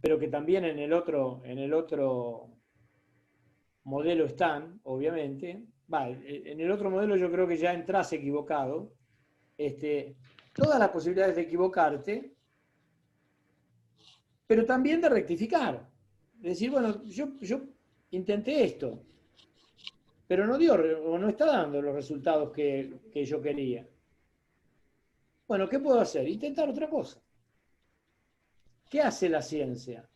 pero que también en el otro modelo están, obviamente. En el otro modelo yo creo que ya entras equivocado. Todas las posibilidades de equivocarte, pero también de rectificar. Es decir, bueno, yo intenté esto, pero no dio o no está dando los resultados que yo quería. Bueno, ¿qué puedo hacer? Intentar otra cosa. ¿Qué hace la ciencia?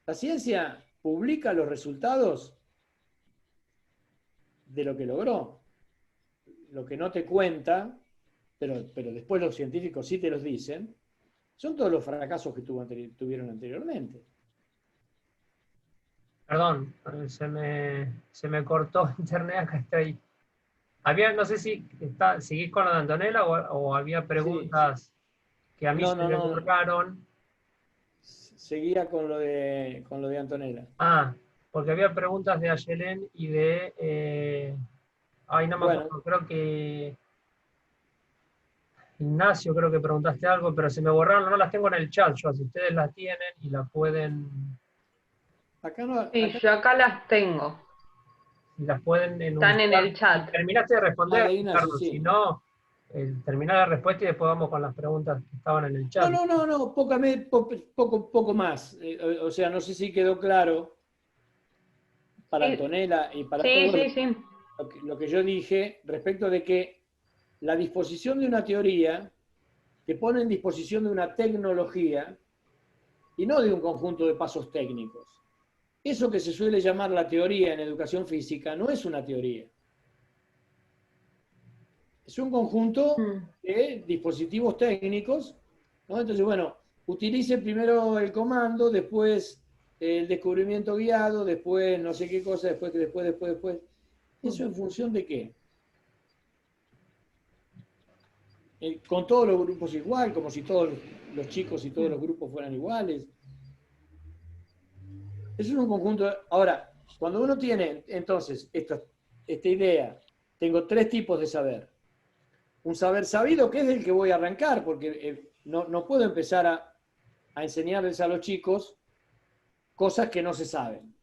La ciencia publica los resultados de lo que logró. Lo que no te cuenta, pero después los científicos sí te los dicen, son todos los fracasos que tuvieron anteriormente. Perdón, se me cortó internet, acá estoy. No sé si seguís con lo de Antonella o había Sí, preguntas que a mí no, se no, me no. borraron. Seguía con lo de Antonella. Ah, porque había preguntas de Ayelen y de... ay, no me Bueno, acuerdo, creo que... Ignacio, creo que preguntaste algo, pero se me borraron, no las tengo en el chat yo, si ustedes las tienen y las pueden... acá no, Sí, acá yo acá las tengo. Si las pueden Están en enunciar. el Si chat. terminaste de la responder, de Ignacio, Ricardo, si sí. no, terminá la respuesta y después vamos con las preguntas que estaban en el No, chat. no, no, no, poco más. O sea, no sé si quedó claro para Sí, Antonella y para sí, todos sí, sí. lo que yo dije respecto de que la disposición de una teoría te pone en disposición de una tecnología y no de un conjunto de pasos técnicos. Eso que se suele llamar la teoría en educación física no es una teoría. Es un conjunto Mm. de dispositivos técnicos, ¿no? Entonces, bueno, utilice primero el comando, después el descubrimiento guiado, después no sé qué cosa, después. ¿Eso en función de qué? Con todos los grupos igual, como si todos los chicos y todos los grupos fueran iguales. Eso es un conjunto. Ahora, cuando uno tiene entonces esta idea, tengo tres tipos de saber. Un saber sabido, que es del que voy a arrancar, porque no puedo empezar a enseñarles a los chicos cosas que no se saben.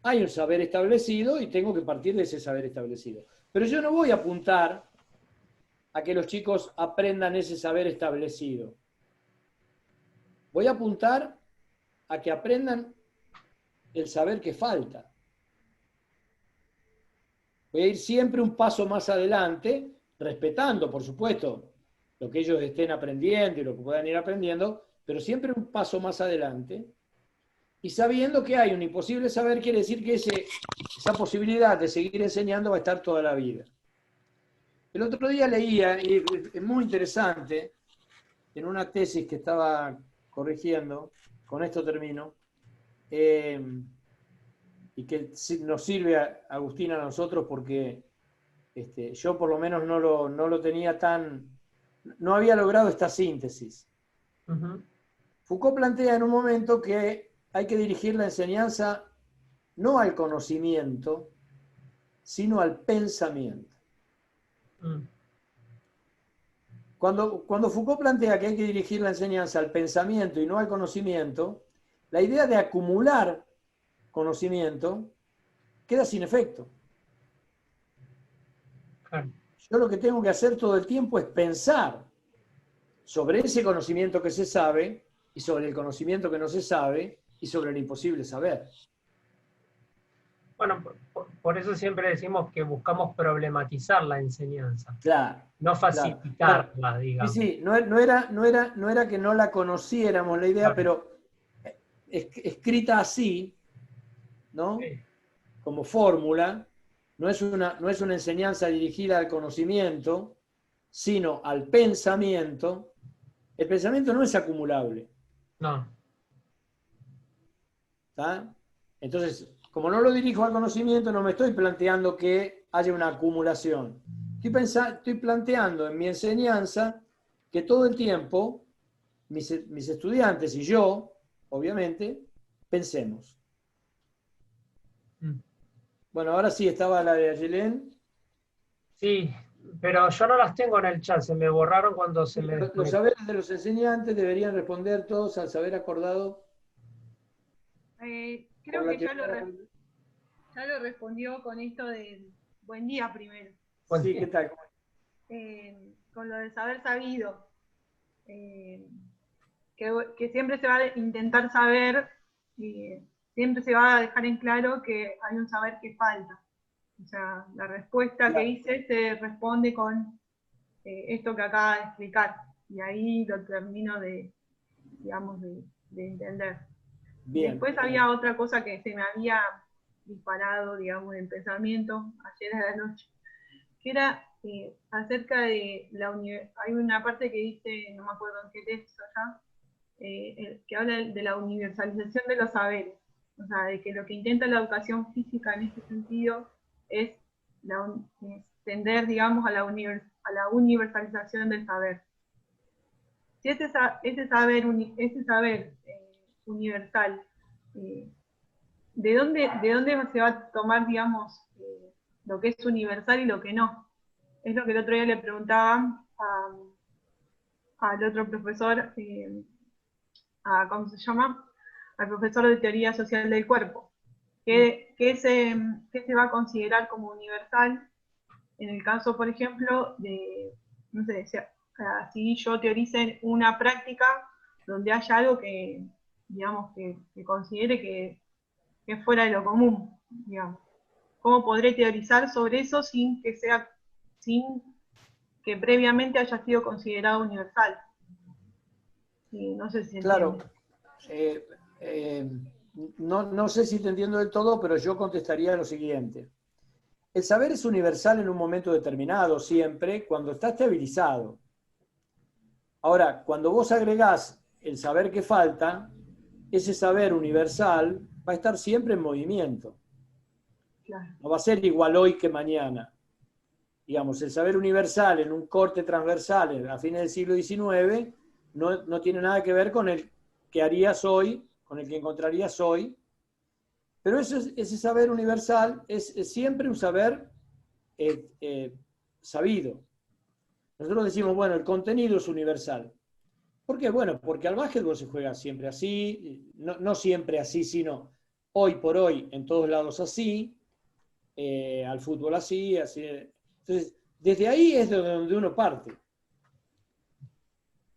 Hay un saber establecido y tengo que partir de ese saber establecido. Pero yo no voy a apuntar a que los chicos aprendan ese saber establecido. Voy a apuntar a que aprendan el saber que falta. Voy a ir siempre un paso más adelante, respetando, por supuesto, lo que ellos estén aprendiendo y lo que puedan ir aprendiendo, pero siempre un paso más adelante. Y sabiendo que hay un imposible saber, quiere decir que esa posibilidad de seguir enseñando va a estar toda la vida. El otro día leía, y es muy interesante, en una tesis que estaba corrigiendo, con esto termino, y que nos sirve, Agustín, a nosotros porque yo por lo menos no lo tenía no había logrado esta síntesis. Ujú. Foucault plantea en un momento que hay que dirigir la enseñanza no al conocimiento, sino al pensamiento. Mm. Cuando Foucault plantea que hay que dirigir la enseñanza al pensamiento y no al conocimiento, la idea de acumular conocimiento queda sin efecto. Claro. Yo lo que tengo que hacer todo el tiempo es pensar sobre ese conocimiento que se sabe y sobre el conocimiento que no se sabe y sobre el imposible saber. Bueno, por eso siempre decimos que buscamos problematizar la enseñanza, Claro, no claro. Bueno, facilitarla, sí, digamos. sí, no era que no la conociéramos la idea, Claro. pero escrita así, ¿no? Sí. Como fórmula, no es una enseñanza dirigida al conocimiento, sino al pensamiento. El pensamiento no es acumulable. No. ¿Tá? Entonces, como no lo dirijo al conocimiento, no me estoy planteando que haya una acumulación. Estoy planteando en mi enseñanza que todo el tiempo mis estudiantes y yo, obviamente, pensemos. Mm. Bueno, ahora sí estaba la de Ayelén. Sí, pero yo no las tengo en el chat, se me borraron cuando se me Los desconectó. saberes de los enseñantes deberían responder todos al saber acordado por Creo la que teoría de la aprendizaje. ya lo respondió con esto del buen día primero. Sí, ¿qué tal? Con lo de saber sabido. Que siempre se va a intentar saber, siempre se va a dejar en claro que hay un saber que falta. O sea, la respuesta que hice se responde con esto que acaba de explicar. Y ahí lo termino de, digamos, de entender. Bien. Después había otra cosa que se me había disparado, digamos, en pensamiento ayer a la noche, que era acerca de hay una parte que dice, no me acuerdo en qué texto ya, que habla de la universalización de los saberes. O sea, de que lo que intenta la educación física en este sentido es tender, digamos, a la universalización del saber. Si ese saber universal, ¿de dónde se va a tomar, digamos, lo que es universal y lo que no? Es lo que el otro día le preguntaba al otro profesor, ¿cómo se llama? Al profesor de teoría social del cuerpo. ¿Qué se va a considerar como universal en el caso, por ejemplo, de, no sé, si yo teorice una práctica donde haya algo que, digamos, que considere que es fuera de lo común, digamos? ¿Cómo podré teorizar sobre eso sin que previamente haya sido considerado universal? Sí, no sé si Claro. entiende. No sé si te entiendo del todo, pero yo contestaría lo siguiente. El saber es universal en un momento determinado, siempre, cuando está estabilizado. Ahora, cuando vos agregás el saber que falta, ese saber universal va a estar siempre en movimiento. Claro. No va a ser igual hoy que mañana. Digamos, el saber universal en un corte transversal a fines del siglo XIX no tiene nada que ver con el que harías hoy, con el que encontrarías hoy. Pero ese saber universal es siempre un saber sabido. Nosotros decimos, bueno, el contenido es universal. ¿Por qué? Bueno, porque al básquetbol se juega siempre así, no siempre así, sino hoy por hoy en todos lados así, al fútbol así. Entonces, desde ahí es de donde uno parte.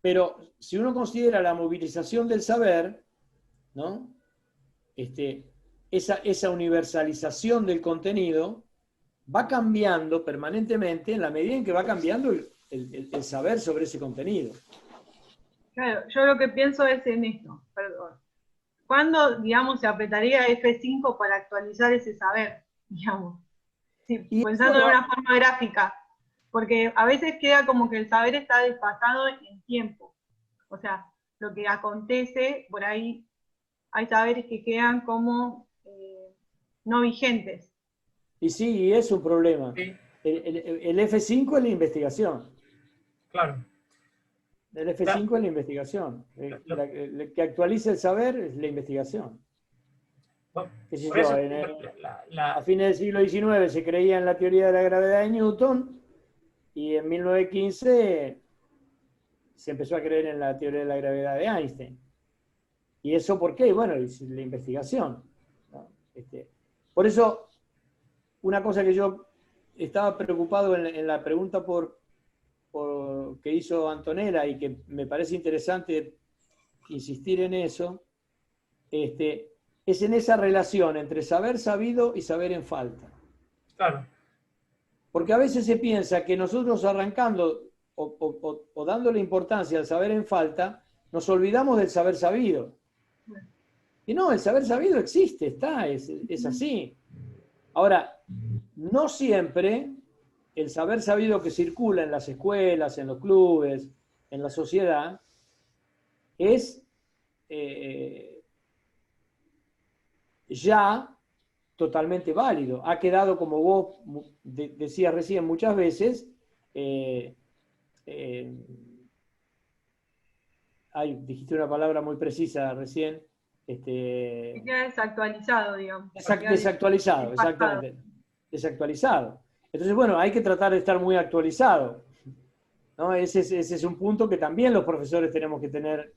Pero si uno considera la movilización del saber, ¿no? Esa universalización del contenido va cambiando permanentemente en la medida en que va cambiando el saber sobre ese contenido. Claro, yo lo que pienso es en esto, perdón. ¿Cuándo, digamos, se apretaría F5 para actualizar ese saber, digamos? Sí, pensando en una forma gráfica, porque a veces queda como que el saber está desfasado en tiempo. O sea, lo que acontece, por ahí hay saberes que quedan como no vigentes. Y sí, es un problema. Sí. El F5 es la investigación. Claro. El F5 es la investigación. El que actualiza el saber es la investigación. A fines del siglo XIX se creía en la teoría de la gravedad de Newton y en 1915 se empezó a creer en la teoría de la gravedad de Einstein. ¿Y eso por qué? Bueno, es la investigación, ¿no? Por eso, una cosa que yo estaba preocupado en la pregunta que hizo Antonella y que me parece interesante insistir en eso, es en esa relación entre saber sabido y saber en falta. Claro. Porque a veces se piensa que nosotros arrancando o dándole importancia al saber en falta, nos olvidamos del saber sabido. Y no, el saber sabido existe, es así. Ahora, no siempre el saber sabido que circula en las escuelas, en los clubes, en la sociedad, es ya totalmente válido. Ha quedado, como vos decías recién muchas veces, dijiste una palabra muy precisa recién. Que queda desactualizado, digamos. Desactualizado, exactamente. Desactualizado. Entonces, bueno, hay que tratar de estar muy actualizado, ¿no? Ese es un punto que también los profesores tenemos que tener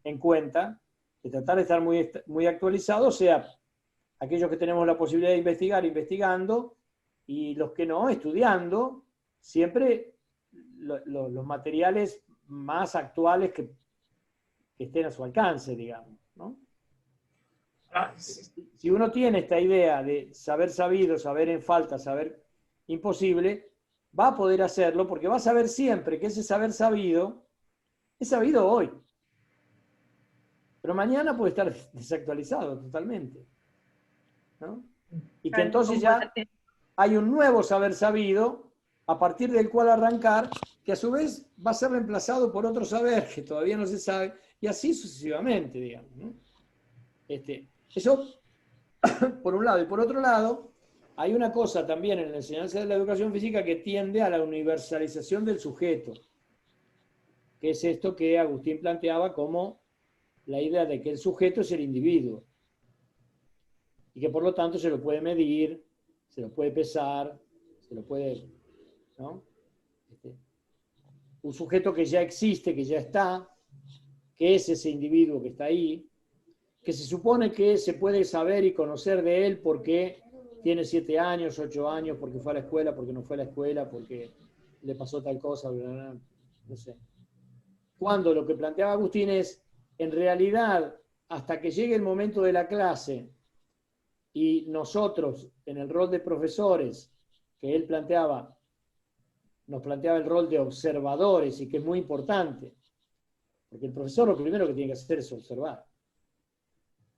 en cuenta, de tratar de estar muy actualizados, sea aquellos que tenemos la posibilidad de investigar, investigando, y los que no, estudiando, siempre los materiales más actuales que estén a su alcance, digamos, ¿no? Ah, Si uno tiene esta idea de saber sabido, saber en falta, saber imposible, va a poder hacerlo porque va a saber siempre que ese saber sabido es sabido hoy. Pero mañana puede estar desactualizado totalmente, ¿no? Y que entonces ya hay un nuevo saber sabido a partir del cual arrancar, que a su vez va a ser reemplazado por otro saber que todavía no se sabe, y así sucesivamente, digamos, ¿no? Eso por un lado. Y por otro lado, hay una cosa también en la enseñanza de la educación física que tiende a la universalización del sujeto, que es esto que Agustín planteaba como la idea de que el sujeto es el individuo y que por lo tanto se lo puede medir, se lo puede pesar, se lo puede, ¿no? Un sujeto que ya existe, que ya está, que es ese individuo que está ahí, que se supone que se puede saber y conocer de él porque tiene 7 años, 8 años, porque fue a la escuela, porque no fue a la escuela, porque le pasó tal cosa, bla, bla, bla, no sé. Cuando lo que planteaba Agustín es, en realidad, hasta que llegue el momento de la clase y nosotros, en el rol de profesores, que él planteaba, nos planteaba el rol de observadores y que es muy importante, porque el profesor lo primero que tiene que hacer es observar.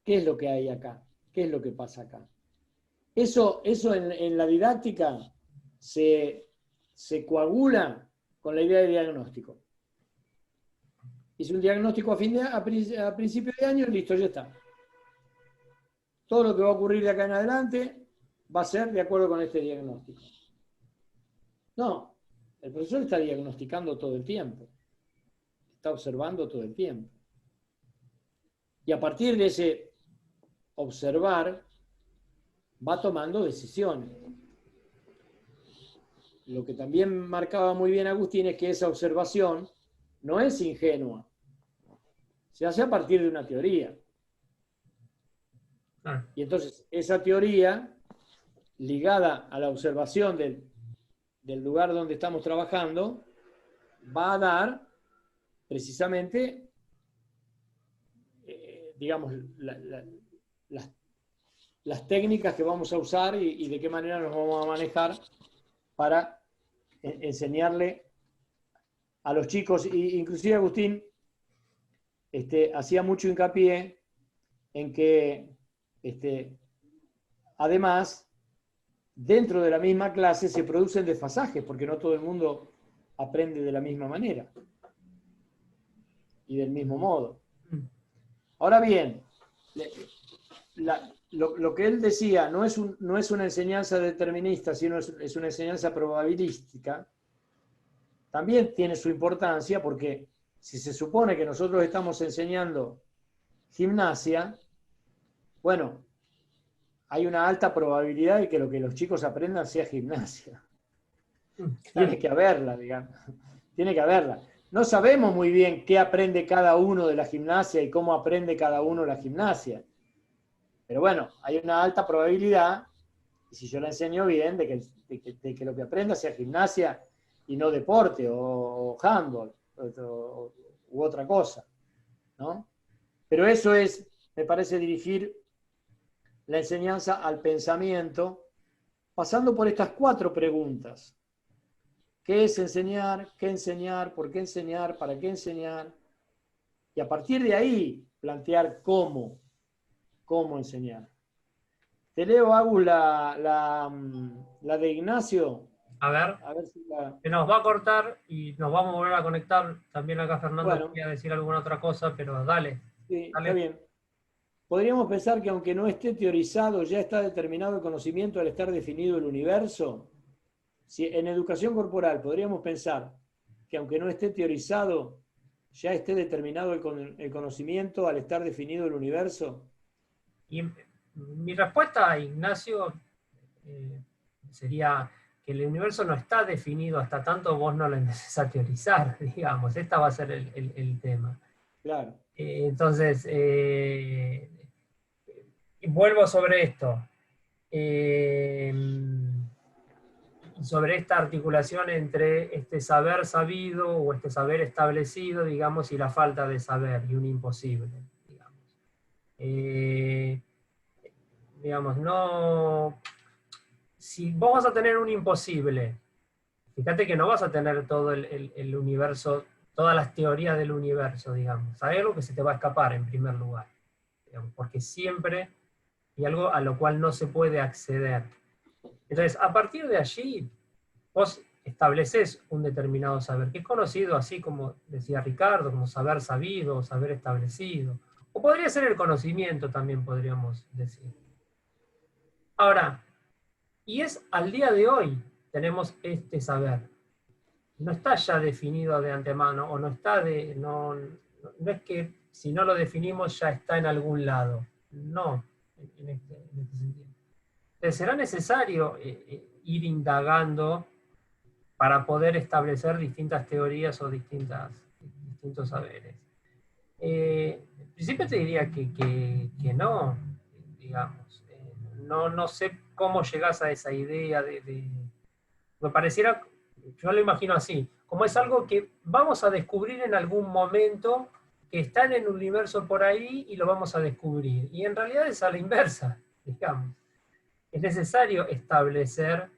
¿Qué es lo que hay acá? ¿Qué es lo que pasa acá? Eso en la didáctica se coagula con la idea de diagnóstico. Hice un diagnóstico a principio de año y listo, ya está. Todo lo que va a ocurrir de acá en adelante va a ser de acuerdo con este diagnóstico. No, el profesor está diagnosticando todo el tiempo. Está observando todo el tiempo. Y a partir de ese observar, va tomando decisiones. Lo que también marcaba muy bien Agustín es que esa observación no es ingenua. Se hace a partir de una teoría. Y entonces esa teoría, ligada a la observación del lugar donde estamos trabajando, va a dar precisamente, digamos, las técnicas que vamos a usar y de qué manera nos vamos a manejar para enseñarle a los chicos. Inclusive Agustín hacía mucho hincapié en que además dentro de la misma clase se producen desfasajes porque no todo el mundo aprende de la misma manera y del mismo modo. Ahora bien, lo que él decía no es una enseñanza determinista, sino es una enseñanza probabilística. También tiene su importancia porque si se supone que nosotros estamos enseñando gimnasia, bueno, hay una alta probabilidad de que lo que los chicos aprendan sea gimnasia. Tiene que haberla, digamos. Tiene que haberla. No sabemos muy bien qué aprende cada uno de la gimnasia y cómo aprende cada uno la gimnasia. Pero bueno, hay una alta probabilidad, y si yo la enseño bien, de que lo que aprenda sea gimnasia y no deporte o handball u otra cosa, ¿no? Pero eso es, me parece, dirigir la enseñanza al pensamiento, pasando por estas 4 preguntas. ¿Qué es enseñar? ¿Qué enseñar? ¿Por qué enseñar? ¿Para qué enseñar? Y a partir de ahí, plantear cómo enseñar. Te leo, Agus, la de Ignacio. A ver Si la... que nos va a cortar y nos vamos a volver a conectar. También acá Fernando Bueno, quería decir alguna otra cosa, pero dale. Sí, Dale. está bien. Podríamos pensar que aunque no esté teorizado, ya está determinado el conocimiento al estar definido el universo. Si en educación corporal podríamos pensar que aunque no esté teorizado, ya esté determinado el conocimiento al estar definido el universo. Y mi respuesta a Ignacio sería, el universo no está definido hasta tanto vos no lo empieces a teorizar, digamos. Este va a ser el tema. Claro. Entonces, vuelvo sobre esto. Sobre esta articulación entre este saber sabido o este saber establecido, digamos, y la falta de saber, y un imposible, digamos. Digamos, no... Si vos vas a tener un imposible, fíjate que no vas a tener todo el universo, todas las teorías del universo, digamos. Hay algo que se te va a escapar en primer lugar, digamos, porque siempre hay algo a lo cual no se puede acceder. Entonces, a partir de allí, vos estableces un determinado saber, que es conocido así como decía Ricardo, como saber sabido, saber establecido. O podría ser el conocimiento también, podríamos decir. Ahora, y es al día de hoy tenemos este saber. No está ya definido de antemano, o no está no es que si no lo definimos ya está en algún lado. No, en este sentido. Entonces, será necesario ir indagando para poder establecer distintas teorías o distintos saberes. En principio te diría que no, digamos. No sé cómo llegás a esa idea me pareciera, yo lo imagino así, como es algo que vamos a descubrir en algún momento, que está en el universo por ahí y lo vamos a descubrir. Y en realidad es a la inversa, digamos. Es necesario establecer,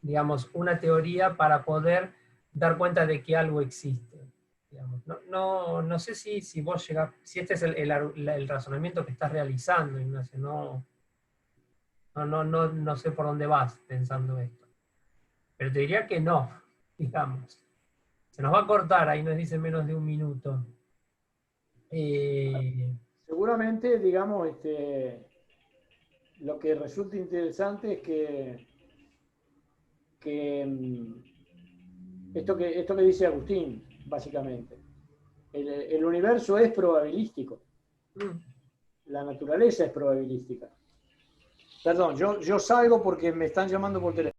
digamos, una teoría para poder dar cuenta de que algo existe. Digamos. No sé si vos llegás, si este es el razonamiento que estás realizando, Ignacio. No sé por dónde vas pensando esto. Pero te diría que no, digamos. Se nos va a cortar, ahí nos dice menos de un minuto. Seguramente, digamos, lo que resulta interesante es que esto que dice Agustín, básicamente. El universo es probabilístico. La naturaleza es probabilística. Perdón, yo salgo porque me están llamando por teléfono.